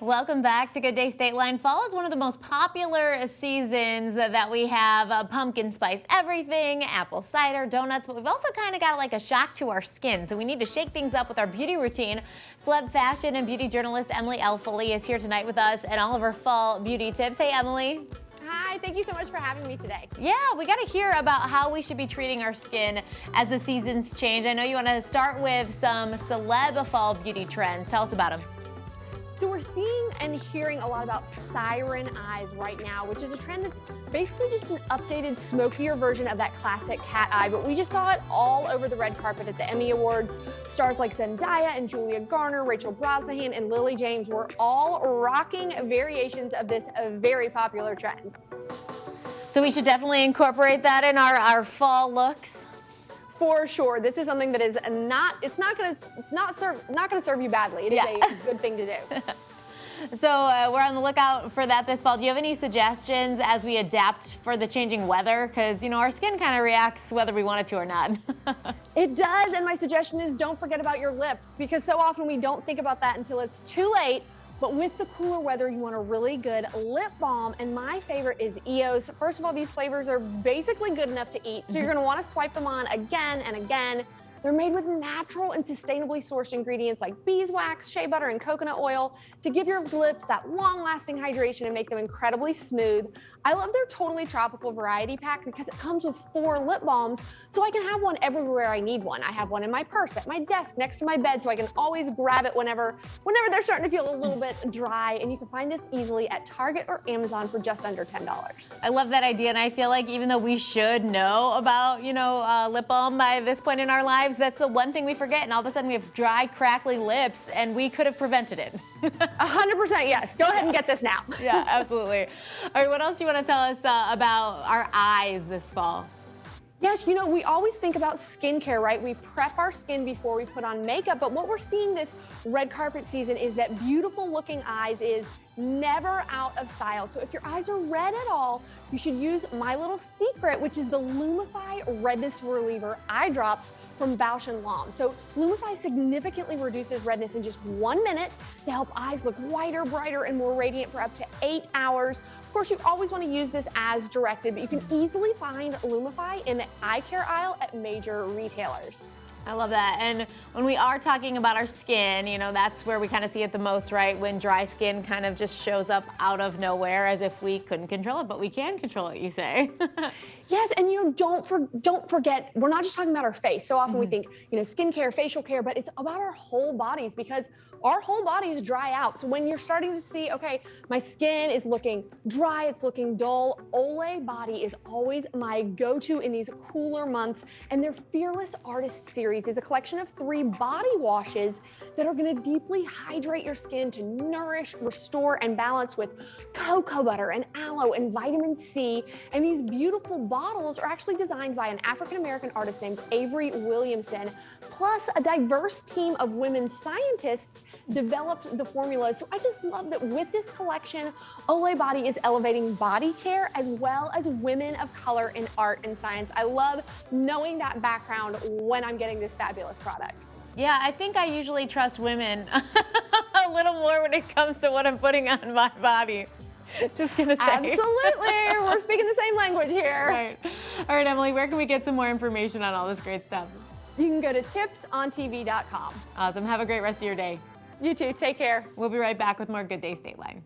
Welcome back to Good Day Stateline. Fall is one of the most popular seasons that we have. Pumpkin spice everything, apple cider, donuts, but we've also kind of got like a shock to our skin. So we need to shake things up with our beauty routine. Celeb fashion and beauty journalist Emily L Foley is here tonight with us and all of her fall beauty tips. Hey, Emily. Hi, thank you so much for having me today. Yeah, we got to hear about how we should be treating our skin as the seasons change. I know you want to start with some celeb fall beauty trends. Tell us about them. So we're seeing and hearing a lot about Siren Eyes right now, which is a trend that's basically just an updated, smokier version of that classic cat eye, but we just saw it all over the red carpet at the Emmy Awards. Stars like Zendaya and Julia Garner, Rachel Brosnahan, and Lily James were all rocking variations of this very popular trend. So we should definitely incorporate that in our fall looks. For sure, this is something that is not gonna serve you badly. It is a good thing to do. So we're on the lookout for that this fall. Do you have any suggestions as we adapt for the changing weather? Because, you know, our skin kind of reacts whether we want it to or not. It does, and my suggestion is don't forget about your lips, because so often we don't think about that until it's too late. But with the cooler weather, you want a really good lip balm, and my favorite is EOS. First of all, these flavors are basically good enough to eat, so you're gonna wanna swipe them on again and again. They're made with natural and sustainably sourced ingredients like beeswax, shea butter, and coconut oil to give your lips that long-lasting hydration and make them incredibly smooth. I love their totally tropical variety pack because it comes with 4 lip balms, so I can have one everywhere I need one. I have one in my purse, at my desk, next to my bed, so I can always grab it whenever they're starting to feel a little bit dry. And you can find this easily at Target or Amazon for just under $10. I love that idea, and I feel like even though we should know about, lip balm by this point in our lives, that's the one thing we forget, and all of a sudden we have dry, crackly lips, and we could have prevented it. 100% yes. Go ahead and get this now. Yeah, absolutely. All right, what else do you want to tell us about our eyes this fall? Yes, you know, we always think about skincare, right? We prep our skin before we put on makeup, but what we're seeing this red carpet season is that beautiful looking eyes is never out of style. So if your eyes are red at all, you should use my little secret, which is the Lumify Redness Reliever Eye Drops from Bausch & Lomb. So Lumify significantly reduces redness in just 1 minute to help eyes look whiter, brighter, and more radiant for up to 8 hours. Of course, you always want to use this as directed, but you can easily find Lumify in the eye care aisle at major retailers. I love that. And when we are talking about our skin, that's where we kind of see it the most, right? When dry skin kind of just shows up out of nowhere as if we couldn't control it, but we can control it, you say. Yes, and don't forget, we're not just talking about our face. So often we think, skincare, facial care, but it's about our whole bodies, because our whole bodies dry out. So when you're starting to see, okay, my skin is looking dry, it's looking dull, Olay Body is always my go-to in these cooler months. And their Fearless Artist series is a collection of 3 body washes that are gonna deeply hydrate your skin to nourish, restore, and balance with cocoa butter and aloe and vitamin C. And these beautiful bottles are actually designed by an African-American artist named Avery Williamson, plus a diverse team of women scientists developed the formulas. So I just love that with this collection, Olay Body is elevating body care as well as women of color in art and science. I love knowing that background when I'm getting this fabulous product. Yeah, I think I usually trust women a little more when it comes to what I'm putting on my body. Just gonna say. Absolutely, we're speaking the same language here. Right. All right, Emily, where can we get some more information on all this great stuff? You can go to tipsontv.com. Awesome. Have a great rest of your day. You too. Take care. We'll be right back with more Good Day Stateline.